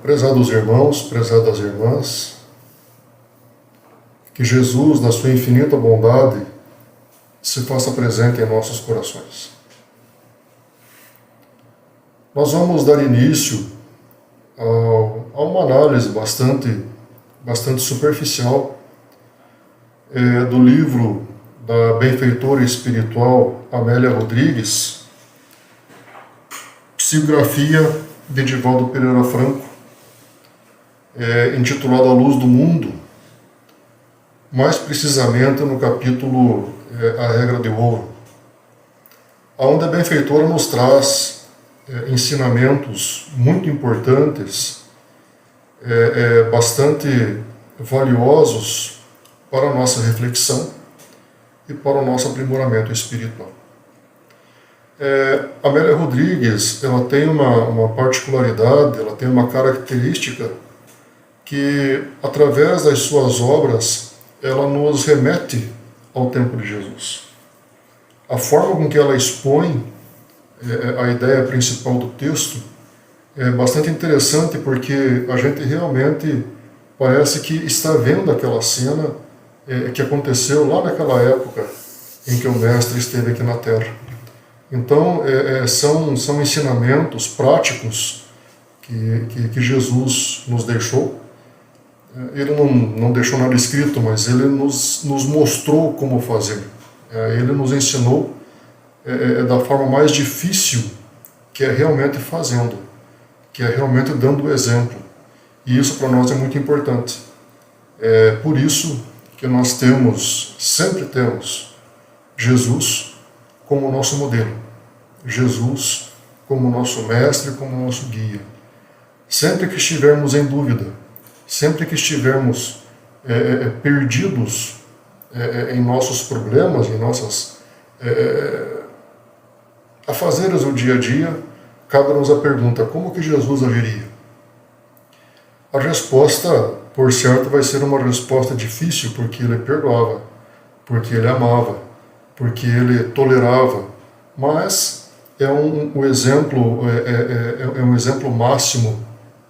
Prezados irmãos, prezadas irmãs, que Jesus, na sua infinita bondade, se faça presente em nossos corações. Nós vamos dar início a uma análise bastante superficial do livro da benfeitora espiritual Amélia Rodrigues, psicografia de Divaldo Pereira Franco, intitulado A Luz do Mundo, mais precisamente no capítulo A Regra de Ouro, onde a benfeitora nos traz ensinamentos muito importantes, bastante valiosos para a nossa reflexão e para o nosso aprimoramento espiritual. Amélia Rodrigues, ela tem uma particularidade, ela tem uma característica que, através das suas obras, ela nos remete ao tempo de Jesus. A forma com que ela expõe a ideia principal do texto é bastante interessante, porque a gente realmente parece que está vendo aquela cena que aconteceu lá naquela época em que o Mestre esteve aqui na Terra. Então, são ensinamentos práticos que Jesus nos deixou. Ele não deixou nada escrito, mas ele nos mostrou como fazer. Ele nos ensinou da forma mais difícil, que é realmente fazendo, que é realmente dando o exemplo. E isso para nós é muito importante. É por isso que nós sempre temos Jesus como nosso modelo, Jesus como nosso mestre, como nosso guia. Sempre que estivermos em dúvida, sempre que estivermos perdidos em nossos problemas, em nossas afazeres do dia a dia, cabe-nos a pergunta: como que Jesus agiria? A resposta, por certo, vai ser uma resposta difícil, porque ele perdoava, porque ele amava, porque ele tolerava, mas é um exemplo máximo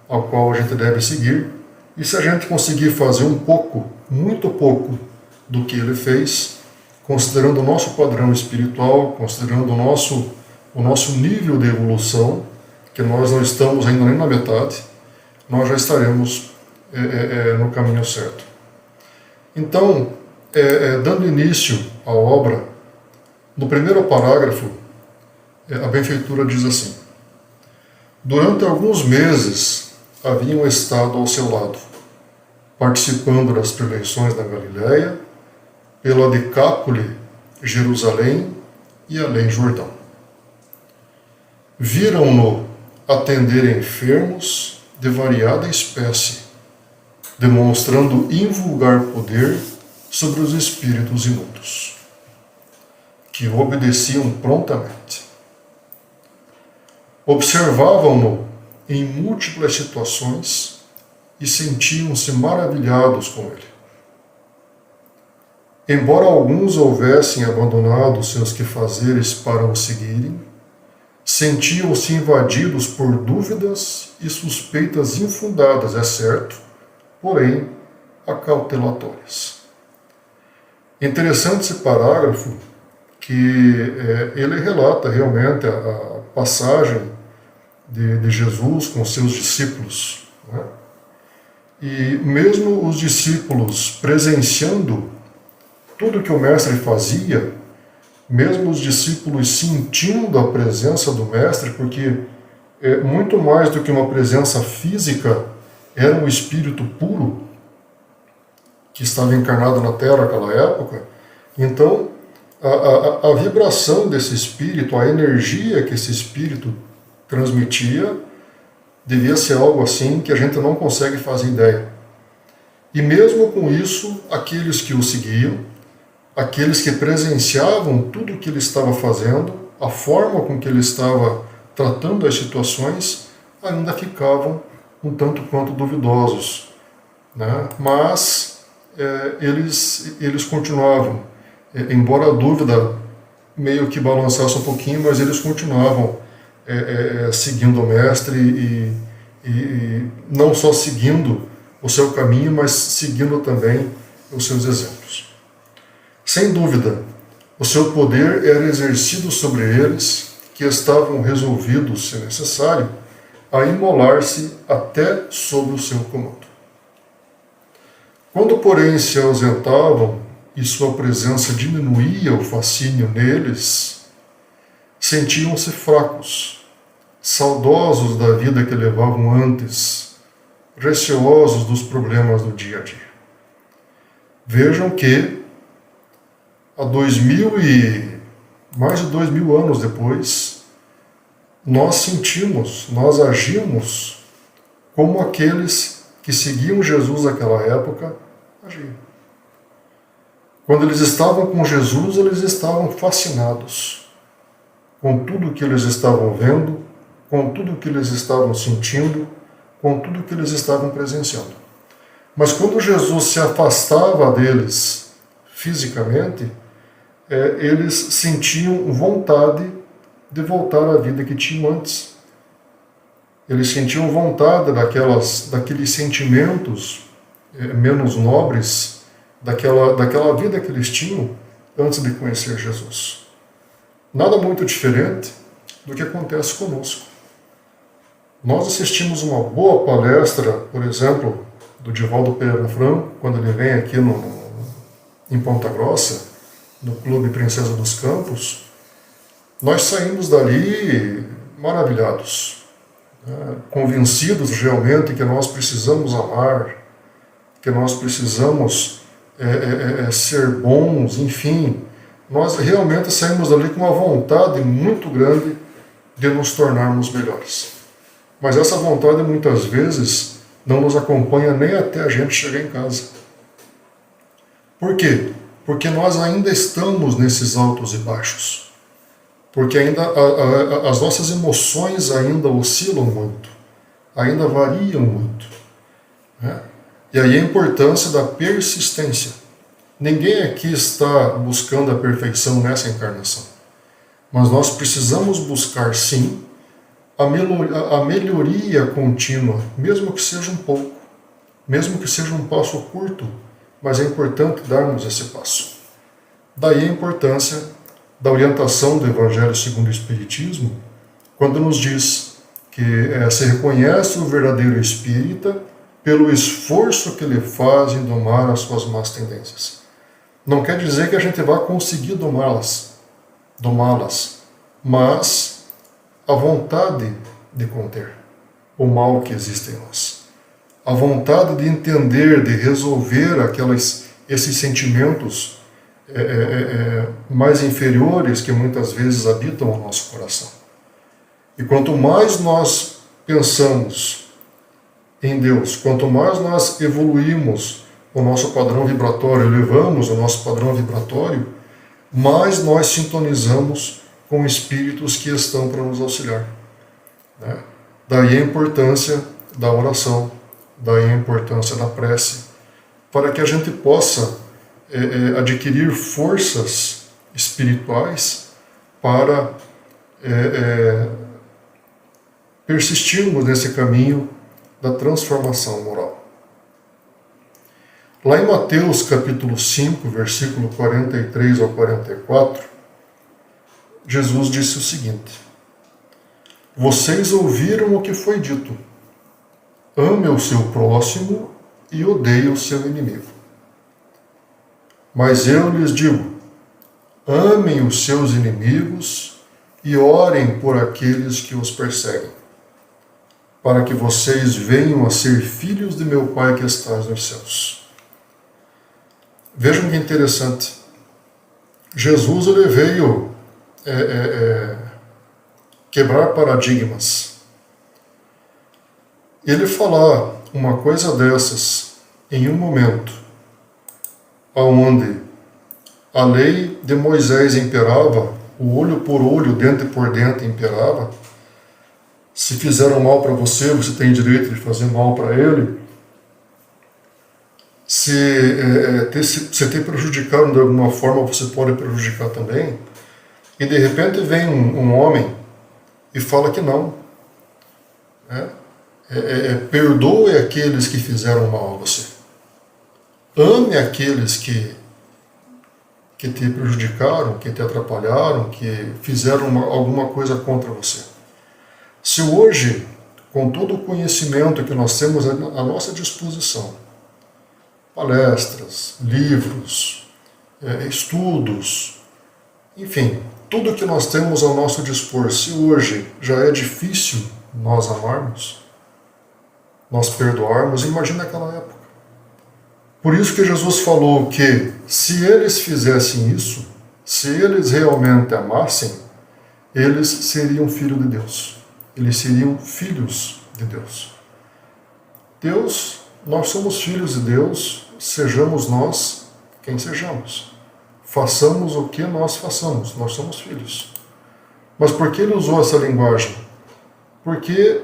ao qual a gente deve seguir. E se a gente conseguir fazer um pouco, muito pouco, do que ele fez, considerando o nosso padrão espiritual, considerando o nosso nível de evolução, que nós não estamos ainda nem na metade, nós já estaremos no caminho certo. Então, dando início à obra, no primeiro parágrafo, a benfeitora diz assim: durante alguns meses haviam estado ao seu lado, participando das preleições da Galiléia, pela Decápole, Jerusalém e além Jordão. Viram-no atender enfermos de variada espécie, demonstrando invulgar poder sobre os espíritos imundos, que o obedeciam prontamente. Observavam-no em múltiplas situações e sentiam-se maravilhados com ele. Embora alguns houvessem abandonado seus quefazeres para o seguirem, sentiam-se invadidos por dúvidas e suspeitas infundadas, é certo, porém acautelatórias. Interessante esse parágrafo, que ele relata realmente a passagem de Jesus com seus discípulos, né? E mesmo os discípulos presenciando tudo que o Mestre fazia, mesmo os discípulos sentindo a presença do Mestre, porque muito mais do que uma presença física, era um espírito puro que estava encarnado na Terra naquela época. Então, a vibração desse espírito, a energia que esse espírito transmitia, devia ser algo assim que a gente não consegue fazer ideia. E mesmo com isso, aqueles que o seguiam, aqueles que presenciavam tudo o que ele estava fazendo, a forma com que ele estava tratando as situações, ainda ficavam um tanto quanto duvidosos, né? Mas eles continuavam, embora a dúvida meio que balançasse um pouquinho, mas eles continuavam seguindo o Mestre e não só seguindo o seu caminho, mas seguindo também os seus exemplos. Sem dúvida, o seu poder era exercido sobre eles, que estavam resolvidos, se necessário, a imolar-se até sob o seu comando. Quando, porém, se ausentavam e sua presença diminuía o fascínio neles, sentiam-se fracos, saudosos da vida que levavam antes, receosos dos problemas do dia a dia. Vejam que, mais de 2000 anos depois, nós sentimos, nós agimos como aqueles que seguiam Jesus naquela época agiam. Quando eles estavam com Jesus, eles estavam fascinados com tudo que eles estavam vendo, com tudo que eles estavam sentindo, com tudo que eles estavam presenciando. Mas quando Jesus se afastava deles fisicamente, eles sentiam vontade de voltar à vida que tinham antes. Eles sentiam vontade daqueles sentimentos menos nobres, daquela vida que eles tinham antes de conhecer Jesus. Nada muito diferente do que acontece conosco. Nós assistimos uma boa palestra, por exemplo, do Divaldo Pereira Franco, quando ele vem aqui em Ponta Grossa, no Clube Princesa dos Campos. Nós saímos dali maravilhados, convencidos realmente que nós precisamos amar, que nós precisamos ser bons, enfim. Nós realmente saímos dali com uma vontade muito grande de nos tornarmos melhores. Mas essa vontade muitas vezes não nos acompanha nem até a gente chegar em casa. Por quê? Porque nós ainda estamos nesses altos e baixos. Porque ainda as nossas emoções ainda oscilam muito, ainda variam muito. Né? E aí a importância da persistência. Ninguém aqui está buscando a perfeição nessa encarnação. Mas nós precisamos buscar, sim, a melhoria contínua, mesmo que seja um pouco, mesmo que seja um passo curto, mas é importante darmos esse passo. Daí a importância da orientação do Evangelho segundo o Espiritismo, quando nos diz que se reconhece o verdadeiro espírita pelo esforço que ele faz em domar as suas más tendências. Não quer dizer que a gente vá conseguir domá-las, mas a vontade de conter o mal que existe em nós. A vontade de entender, de resolver esses sentimentos mais inferiores que muitas vezes habitam o nosso coração. E quanto mais nós pensamos em Deus, quanto mais nós evoluímos o nosso padrão vibratório, elevamos o nosso padrão vibratório, mais nós sintonizamos com espíritos que estão para nos auxiliar. Né? Daí a importância da oração, daí a importância da prece, para que a gente possa adquirir forças espirituais para persistirmos nesse caminho da transformação moral. Lá em Mateus capítulo 5, versículo 43 ao 44, Jesus disse o seguinte: vocês ouviram o que foi dito, ame o seu próximo e odeie o seu inimigo. Mas eu lhes digo, amem os seus inimigos e orem por aqueles que os perseguem, para que vocês venham a ser filhos de meu Pai que estás nos céus. Vejam que interessante. Jesus ele veio quebrar paradigmas. Ele falar uma coisa dessas em um momento onde a lei de Moisés imperava, o olho por olho, dente por dente imperava. Se fizeram mal para você, você tem direito de fazer mal para ele. Se te prejudicaram de alguma forma, você pode prejudicar também. E de repente vem um homem e fala que não. Perdoe aqueles que fizeram mal a você. Ame aqueles que te prejudicaram, que te atrapalharam, que fizeram alguma coisa contra você. Se hoje, com todo o conhecimento que nós temos à nossa disposição, palestras, livros, estudos, enfim, tudo que nós temos ao nosso dispor, se hoje já é difícil nós amarmos, nós perdoarmos, imagina aquela época. Por isso que Jesus falou que se eles fizessem isso, se eles realmente amassem, eles seriam filhos de Deus. Eles seriam filhos de Deus. Deus, nós somos filhos de Deus, sejamos nós quem sejamos. Façamos o que nós façamos, nós somos filhos. Mas por que ele usou essa linguagem? Porque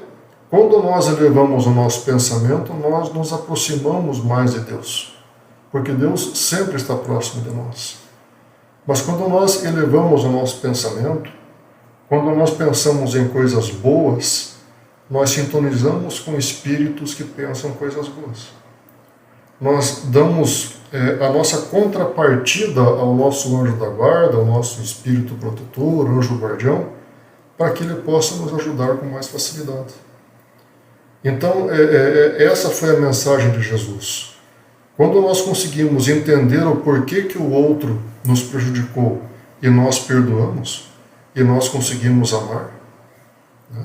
quando nós elevamos o nosso pensamento, nós nos aproximamos mais de Deus. Porque Deus sempre está próximo de nós. Mas quando nós elevamos o nosso pensamento, quando nós pensamos em coisas boas, nós sintonizamos com espíritos que pensam coisas boas. Nós damos a nossa contrapartida ao nosso anjo da guarda, ao nosso espírito protetor, anjo guardião, para que ele possa nos ajudar com mais facilidade. Então, essa foi a mensagem de Jesus. Quando nós conseguimos entender o porquê que o outro nos prejudicou e nós perdoamos, e nós conseguimos amar, né,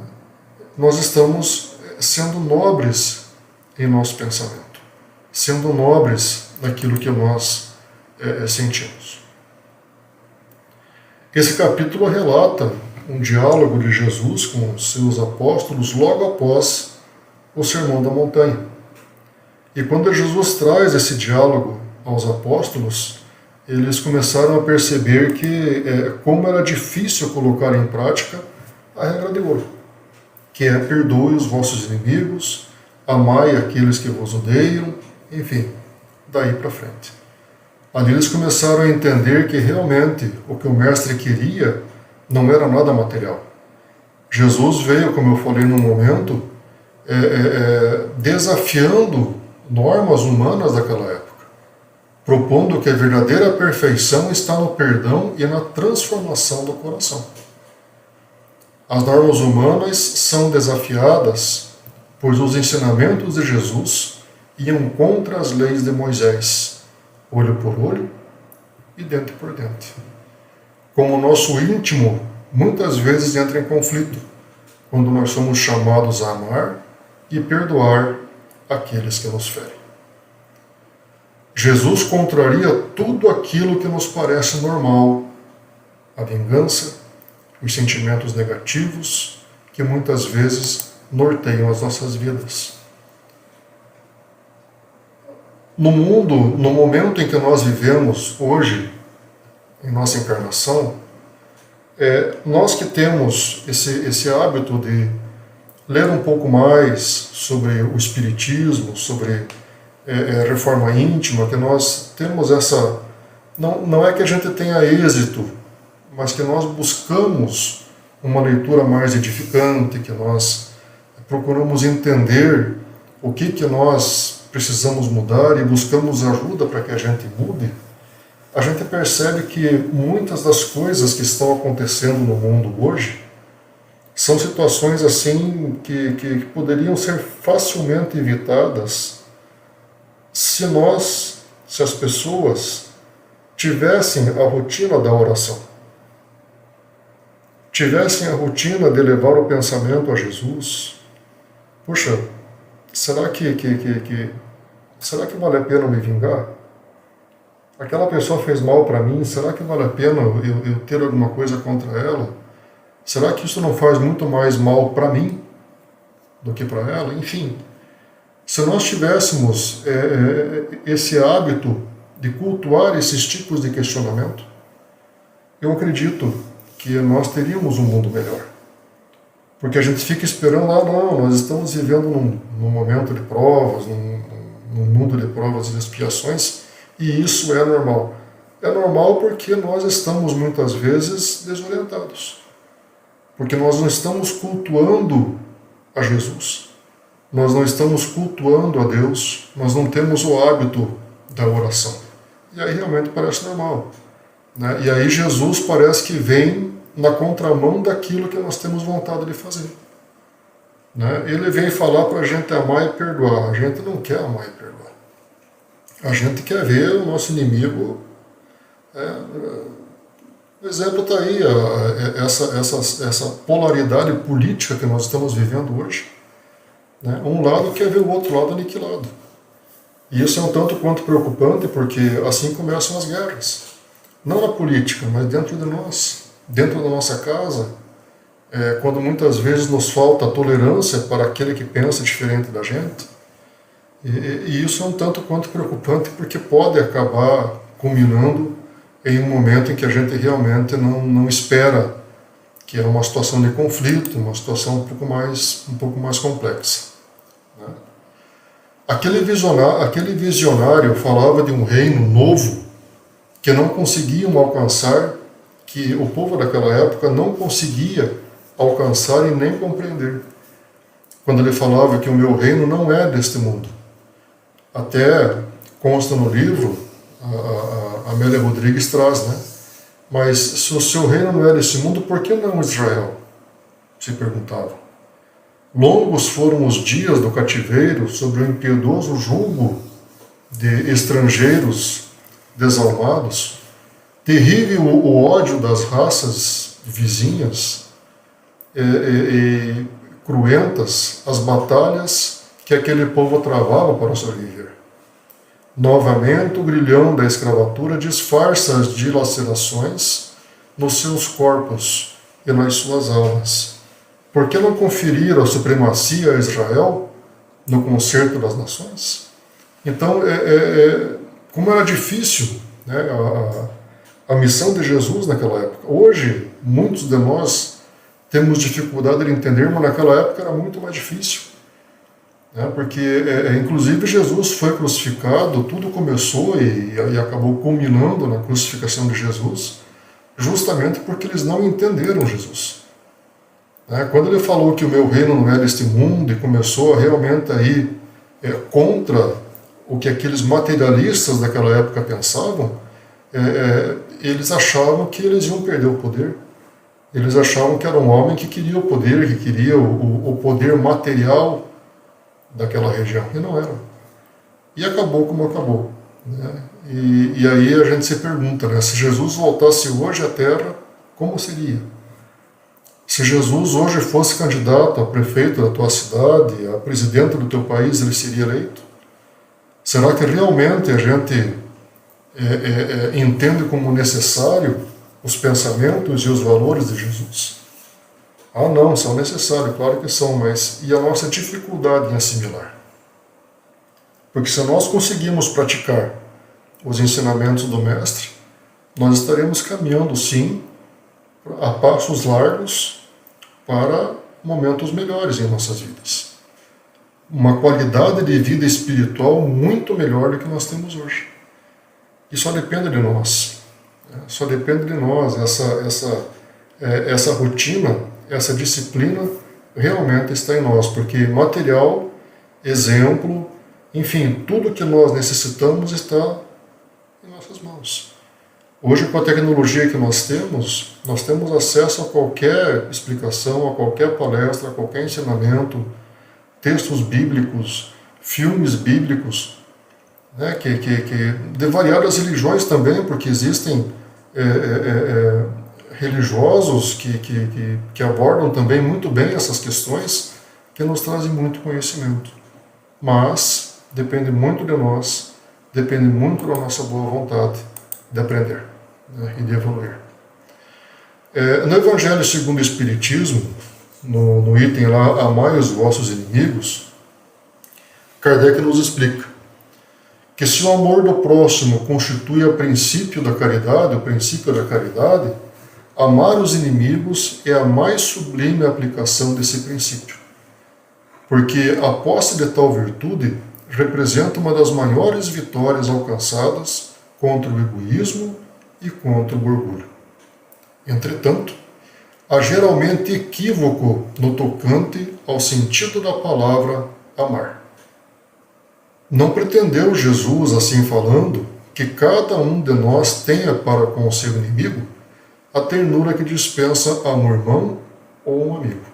nós estamos sendo nobres em nosso pensamento, sendo nobres naquilo que nós sentimos. Esse capítulo relata um diálogo de Jesus com os seus apóstolos logo após o Sermão da Montanha. E quando Jesus traz esse diálogo aos apóstolos, eles começaram a perceber que como era difícil colocar em prática a regra de ouro, que é perdoe os vossos inimigos, amai aqueles que vos odeiam, enfim, daí para frente. Ali eles começaram a entender que realmente o que o mestre queria não era nada material. Jesus veio, como eu falei no momento, desafiando normas humanas daquela época, propondo que a verdadeira perfeição está no perdão e na transformação do coração. As normas humanas são desafiadas, pois os ensinamentos de Jesus iam contra as leis de Moisés, olho por olho e dente por dente. Como o nosso íntimo muitas vezes entra em conflito, quando nós somos chamados a amar e perdoar aqueles que nos ferem. Jesus contraria tudo aquilo que nos parece normal, a vingança, os sentimentos negativos que muitas vezes norteiam as nossas vidas. No mundo, no momento em que nós vivemos hoje, em nossa encarnação, nós que temos esse hábito de ler um pouco mais sobre o Espiritismo, sobre reforma íntima, que nós temos essa... Não é que a gente tenha êxito, mas que nós buscamos uma leitura mais edificante, que nós procuramos entender o que nós precisamos mudar e buscamos ajuda para que a gente mude, a gente percebe que muitas das coisas que estão acontecendo no mundo hoje são situações assim que poderiam ser facilmente evitadas se as pessoas tivessem a rotina da oração, tivessem a rotina de levar o pensamento a Jesus. Puxa, será que vale a pena me vingar? Aquela pessoa fez mal para mim, será que vale a pena eu ter alguma coisa contra ela? Será que isso não faz muito mais mal para mim do que para ela? Enfim, se nós tivéssemos esse hábito de cultuar esses tipos de questionamento, eu acredito que nós teríamos um mundo melhor. Porque a gente fica esperando lá, não, nós estamos vivendo num momento de provas, num mundo de provas e de expiações, e isso é normal. É normal porque nós estamos muitas vezes desorientados. Porque nós não estamos cultuando a Jesus. nós não estamos cultuando a Deus, nós não temos o hábito da oração. E aí realmente parece normal, né? E aí Jesus parece que vem na contramão daquilo que nós temos vontade de fazer, né? Ele vem falar para a gente amar e perdoar. A gente não quer amar e perdoar. A gente quer ver o nosso inimigo. O exemplo está aí, essa polaridade política que nós estamos vivendo hoje, né? Um lado quer ver o outro lado aniquilado. E isso é um tanto quanto preocupante, porque assim começam as guerras. Não na política, mas dentro de nós, dentro da nossa casa, quando muitas vezes nos falta tolerância para aquele que pensa diferente da gente. E isso é um tanto quanto preocupante, porque pode acabar culminando em um momento em que a gente realmente não espera, que é uma situação de conflito, uma situação um pouco mais complexa, né? Aquele visionário falava de um reino novo que não conseguiam alcançar, que o povo daquela época não conseguia alcançar e nem compreender. Quando ele falava que o meu reino não é deste mundo. Até consta no livro, a Amélia Rodrigues traz, né? Mas se o seu reino não é desse mundo, por que não Israel? Se perguntava. Longos foram os dias do cativeiro sob o impiedoso jugo de estrangeiros desalmados. Terrível o ódio das raças vizinhas e cruentas as batalhas que aquele povo travava para sobreviver. Novamente o grilhão da escravatura disfarça as dilacerações nos seus corpos e nas suas almas. Por que não conferir a supremacia a Israel no concerto das nações? Então, como era difícil, né, a missão de Jesus naquela época. Hoje, muitos de nós temos dificuldade de entender, mas naquela época era muito mais difícil, né, porque, inclusive, Jesus foi crucificado, tudo começou e acabou culminando na crucificação de Jesus, justamente porque eles não entenderam Jesus. Quando ele falou que o meu reino não é deste mundo e começou a realmente a ir contra o que aqueles materialistas daquela época pensavam, eles achavam que eles iam perder o poder. Eles achavam que era um homem que queria o poder, que queria o poder material daquela região, e não era. E acabou como acabou, né? E aí a gente se pergunta, né, se Jesus voltasse hoje à Terra, como seria? Se Jesus hoje fosse candidato a prefeito da tua cidade, a presidente do teu país, ele seria eleito? Será que realmente a gente entende como necessário os pensamentos e os valores de Jesus? Ah, não, são necessários, claro que são, mas e a nossa dificuldade em assimilar? Porque se nós conseguimos praticar os ensinamentos do Mestre, nós estaremos caminhando, sim, a passos largos para momentos melhores em nossas vidas. Uma qualidade de vida espiritual muito melhor do que nós temos hoje. E só depende de nós. Só depende de nós. Essa rotina, essa disciplina realmente está em nós, porque material, exemplo, enfim, tudo que nós necessitamos está em nossas mãos. Hoje, com a tecnologia que nós temos acesso a qualquer explicação, a qualquer palestra, a qualquer ensinamento, textos bíblicos, filmes bíblicos, né, de variadas religiões também, porque existem religiosos que abordam também muito bem essas questões, que nos trazem muito conhecimento. Mas depende muito de nós, depende muito da nossa boa vontade de aprender, né, e de evoluir. No Evangelho segundo o Espiritismo, no item lá, amai os vossos inimigos, Kardec nos explica que se o amor do próximo constitui o princípio da caridade, amar os inimigos é a mais sublime aplicação desse princípio, porque a posse de tal virtude representa uma das maiores vitórias alcançadas contra o egoísmo e contra o orgulho. Entretanto, há geralmente equívoco no tocante ao sentido da palavra amar. Não pretendeu Jesus, assim falando, que cada um de nós tenha para com o seu inimigo a ternura que dispensa a um irmão ou um amigo.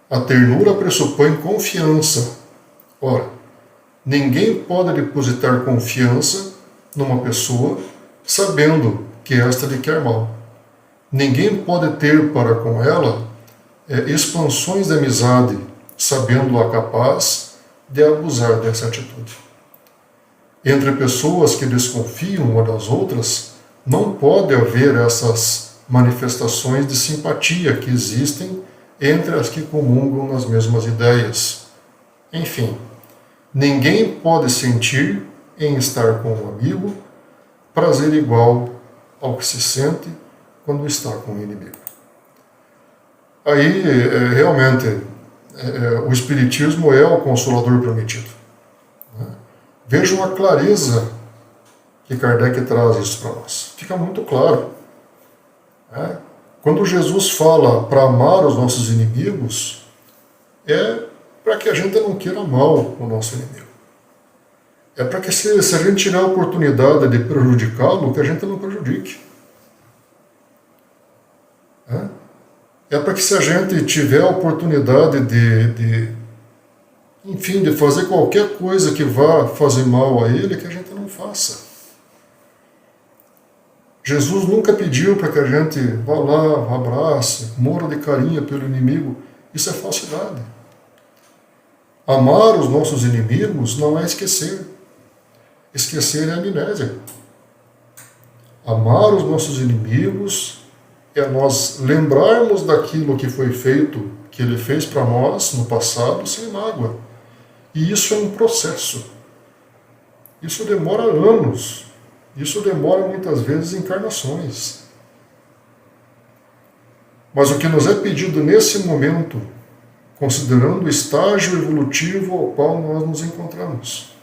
A ternura pressupõe confiança. Ora, ninguém pode depositar confiança numa pessoa sabendo que esta lhe quer mal. Ninguém pode ter para com ela expansões de amizade, sabendo-a capaz de abusar dessa atitude. Entre pessoas que desconfiam uma das outras, não pode haver essas manifestações de simpatia que existem entre as que comungam nas mesmas ideias. Enfim, ninguém pode sentir em estar com um amigo prazer igual ao que se sente quando está com o inimigo. Aí, realmente, o Espiritismo é o Consolador prometido. Vejam a clareza que Kardec traz isso para nós. Fica muito claro. Quando Jesus fala para amar os nossos inimigos, é para que a gente não queira mal o nosso inimigo. É para que se a gente tiver a oportunidade de prejudicá-lo, que a gente não prejudique. É para que se a gente tiver a oportunidade enfim, de fazer qualquer coisa que vá fazer mal a ele, que a gente não faça. Jesus nunca pediu para que a gente vá lá, abrace, morra de carinho pelo inimigo. Isso é falsidade. Amar os nossos inimigos não é esquecer. Esquecer é amnésia. Amar os nossos inimigos é nós lembrarmos daquilo que foi feito, que ele fez para nós no passado, sem mágoa. E isso é um processo. Isso demora anos. Isso demora muitas vezes encarnações. Mas o que nos é pedido nesse momento, considerando o estágio evolutivo ao qual nós nos encontramos,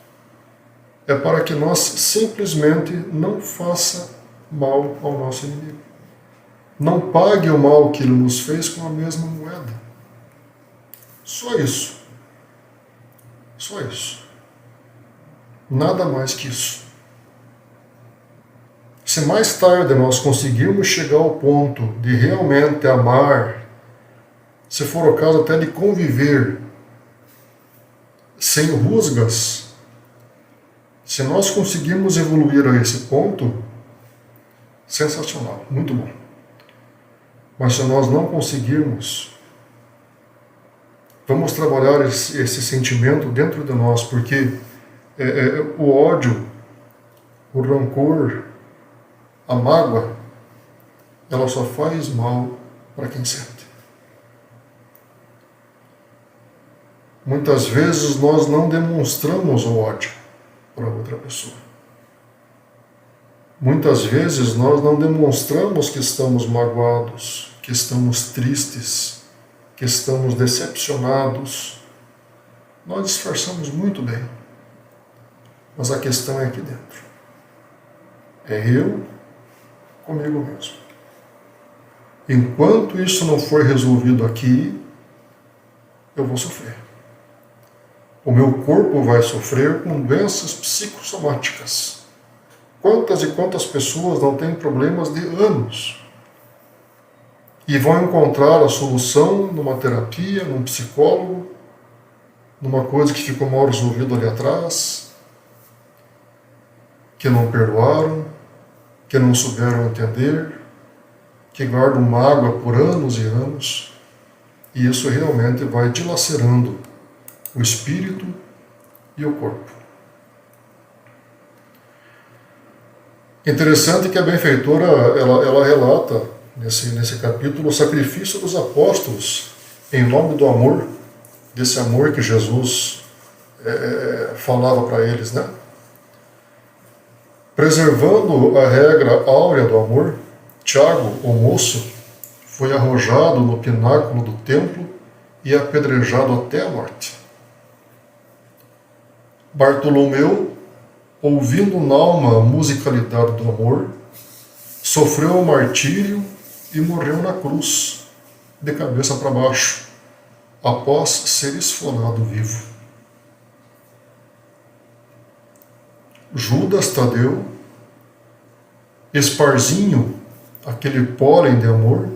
é para que nós simplesmente não faça mal ao nosso inimigo. Não pague o mal que ele nos fez com a mesma moeda. Só isso. Só isso. Nada mais que isso. Se mais tarde nós conseguirmos chegar ao ponto de realmente amar, se for o caso até de conviver sem rusgas, se nós conseguirmos evoluir a esse ponto, sensacional, muito bom. Mas se nós não conseguirmos, vamos trabalhar esse sentimento dentro de nós, porque o ódio, o rancor, a mágoa, ela só faz mal para quem sente. Muitas vezes nós não demonstramos o ódio para outra pessoa. Muitas vezes nós não demonstramos que estamos magoados, que estamos tristes, que estamos decepcionados. Nós disfarçamos muito bem. Mas a questão é aqui dentro. É eu comigo mesmo. Enquanto isso não for resolvido aqui, eu vou sofrer. O meu corpo vai sofrer com doenças psicossomáticas. Quantas e quantas pessoas não têm problemas de anos e vão encontrar a solução numa terapia, num psicólogo, numa coisa que ficou mal resolvida ali atrás, que não perdoaram, que não souberam entender, que guardam mágoa por anos e anos, e isso realmente vai dilacerando o espírito e o corpo. Interessante que a benfeitora ela relata nesse capítulo o sacrifício dos apóstolos em nome do amor, desse amor que Jesus falava para eles, né? Preservando a regra áurea do amor, Tiago, o moço, foi arrojado no pináculo do templo e apedrejado até a morte. Bartolomeu, ouvindo n'alma a musicalidade do amor, sofreu o martírio e morreu na cruz, de cabeça para baixo, após ser esfolado vivo. Judas Tadeu, Esparzinho, aquele pólen de amor,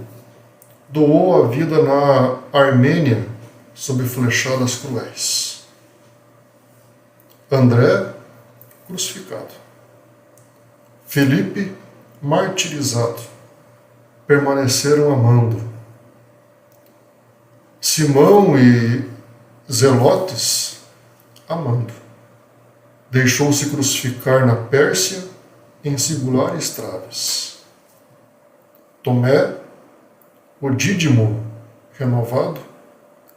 doou a vida na Armênia sob flechadas cruéis. André, crucificado. Felipe, martirizado. Permaneceram amando. Simão e Zelotes, amando. Deixou-se crucificar na Pérsia em singulares traves. Tomé, o Dídimo renovado,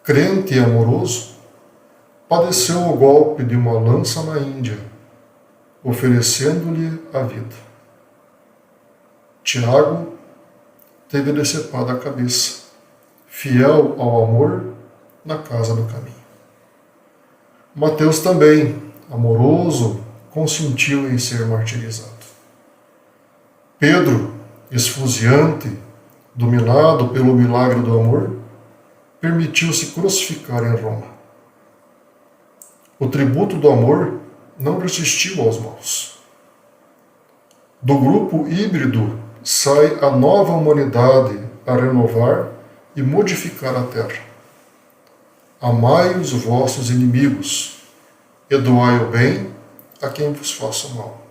crente e amoroso, padeceu o golpe de uma lança na Índia, oferecendo-lhe a vida. Tiago teve decepada a cabeça, fiel ao amor, na casa do caminho. Mateus também, amoroso, consentiu em ser martirizado. Pedro, esfuziante, dominado pelo milagre do amor, permitiu-se crucificar em Roma. O tributo do amor não resistiu aos maus. Do grupo híbrido sai a nova humanidade a renovar e modificar a terra. Amai os vossos inimigos, e doai o bem a quem vos faça mal.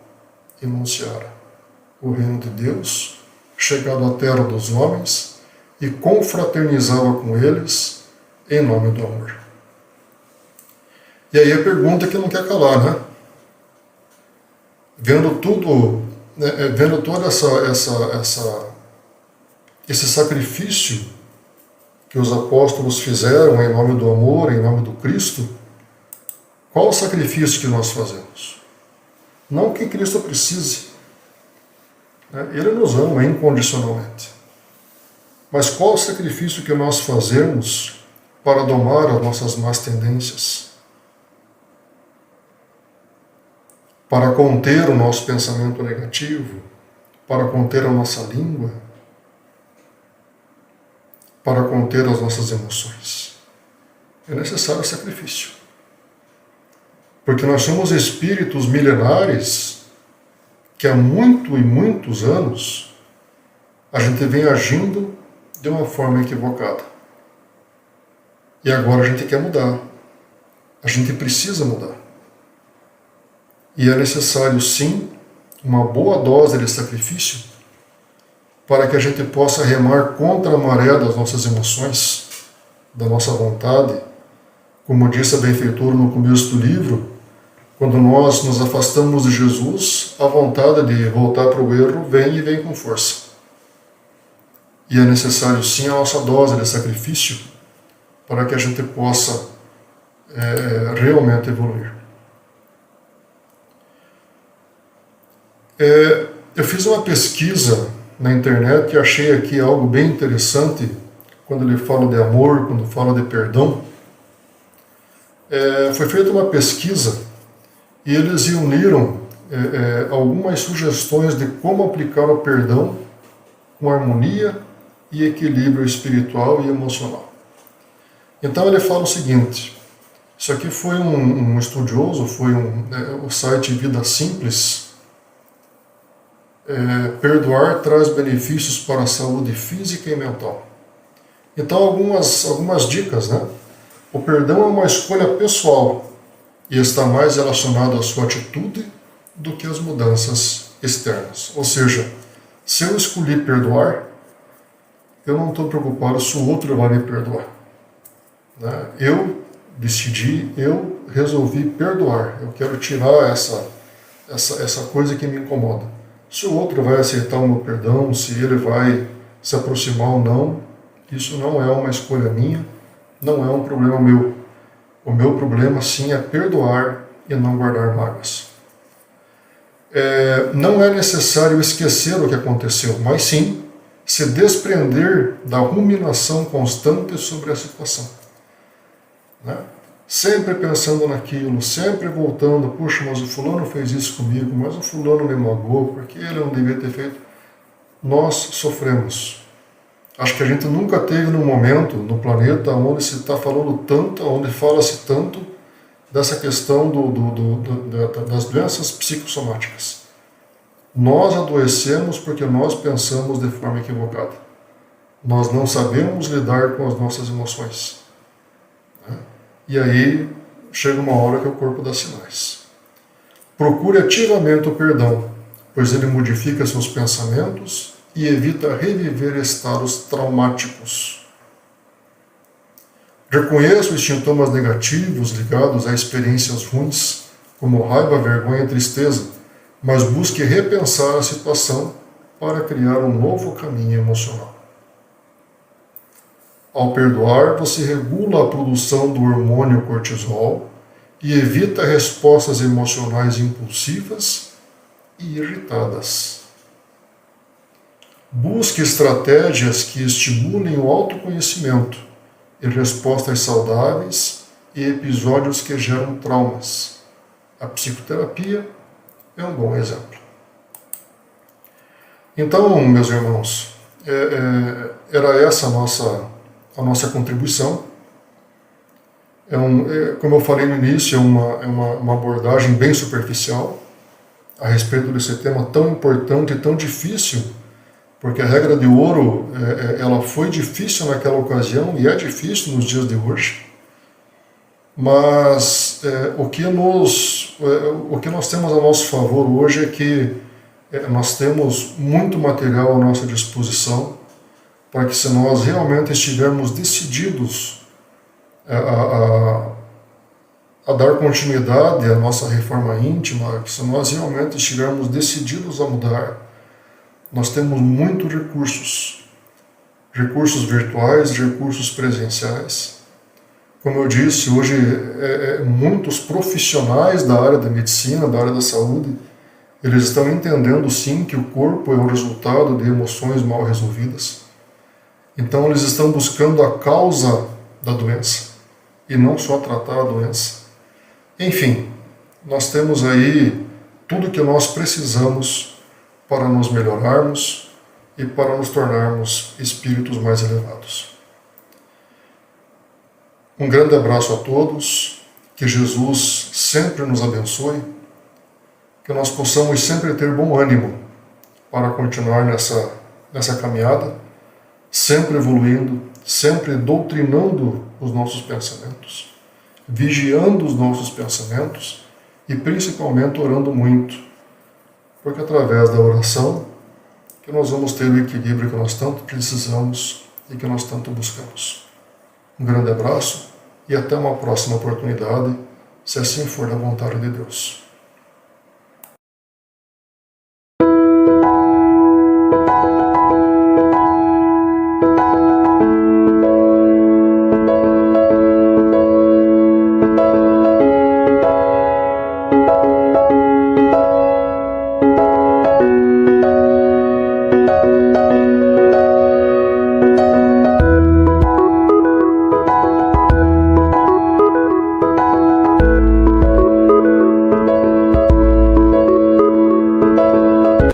Enunciara o reino de Deus, chegado à terra dos homens, e confraternizava com eles em nome do amor. E aí a pergunta que não quer calar, né? Vendo tudo, vendo todo esse sacrifício que os apóstolos fizeram em nome do amor, em nome do Cristo, qual o sacrifício que nós fazemos? Não que Cristo precise. Ele nos ama incondicionalmente. Mas qual o sacrifício que nós fazemos para domar as nossas más tendências? Para conter o nosso pensamento negativo? Para conter a nossa língua? Para conter as nossas emoções? É necessário sacrifício. Porque nós somos espíritos milenares que há muitos anos a gente vem agindo de uma forma equivocada. E agora a gente quer mudar. A gente precisa mudar. E é necessário, sim, uma boa dose de sacrifício para que a gente possa remar contra a maré das nossas emoções, da nossa vontade. Como disse a benfeitora no começo do livro, quando nós nos afastamos de Jesus, a vontade de voltar para o erro vem e vem com força. E é necessário sim a nossa dose de sacrifício para que a gente possa realmente evoluir. Eu fiz uma pesquisa na internet e achei aqui algo bem interessante quando ele fala de amor, quando fala de perdão. Foi feita uma pesquisa e eles reuniram algumas sugestões de como aplicar o perdão com harmonia e equilíbrio espiritual e emocional. Então ele fala o seguinte, isso aqui foi um estudioso, foi o site Vida Simples. Perdoar traz benefícios para a saúde física e mental. Então algumas dicas, né? O perdão é uma escolha pessoal e está mais relacionado à sua atitude do que às mudanças externas. Ou seja, se eu escolhi perdoar, eu não estou preocupado se o outro vai me perdoar. Né? Eu decidi, eu resolvi perdoar. Eu quero tirar essa coisa que me incomoda. Se o outro vai aceitar o meu perdão, se ele vai se aproximar ou não, isso não é uma escolha minha, não é um problema meu. O meu problema, sim, é perdoar e não guardar mágoas. Não é necessário esquecer o que aconteceu, mas sim se desprender da ruminação constante sobre a situação. Né? Sempre pensando naquilo, sempre voltando, puxa, mas o fulano fez isso comigo, mas o fulano me magoou, porque ele não devia ter feito. Nós sofremos. Acho que a gente nunca teve num momento no planeta onde se está falando tanto, onde fala-se tanto dessa questão das doenças psicossomáticas. Nós adoecemos porque nós pensamos de forma equivocada. Nós não sabemos lidar com as nossas emoções. E aí chega uma hora que o corpo dá sinais. Procure ativamente o perdão, pois ele modifica seus pensamentos e evita reviver estados traumáticos. Reconheça os sintomas negativos ligados a experiências ruins, como raiva, vergonha e tristeza, mas busque repensar a situação para criar um novo caminho emocional. Ao perdoar, você regula a produção do hormônio cortisol e evita respostas emocionais impulsivas e irritadas. Busque estratégias que estimulem o autoconhecimento e respostas saudáveis e episódios que geram traumas. A psicoterapia é um bom exemplo. Então, meus irmãos, era essa a nossa contribuição. Como eu falei no início, é uma abordagem bem superficial a respeito desse tema tão importante e tão difícil, porque a regra de ouro ela foi difícil naquela ocasião e é difícil nos dias de hoje, mas o que nós temos a nosso favor hoje é que nós temos muito material à nossa disposição para que, se nós realmente estivermos decididos a dar continuidade à nossa reforma íntima, se nós realmente estivermos decididos a mudar, nós temos muitos recursos virtuais, recursos presenciais. Como eu disse, hoje muitos profissionais da área da medicina, da área da saúde, eles estão entendendo sim que o corpo é o resultado de emoções mal resolvidas. Então eles estão buscando a causa da doença e não só tratar a doença. Enfim, nós temos aí tudo que nós precisamos para nos melhorarmos e para nos tornarmos espíritos mais elevados. Um grande abraço a todos, que Jesus sempre nos abençoe, que nós possamos sempre ter bom ânimo para continuar nessa caminhada, sempre evoluindo, sempre doutrinando os nossos pensamentos, vigiando os nossos pensamentos e principalmente orando muito, porque através da oração que nós vamos ter o equilíbrio que nós tanto precisamos e que nós tanto buscamos. Um grande abraço e até uma próxima oportunidade, se assim for da vontade de Deus.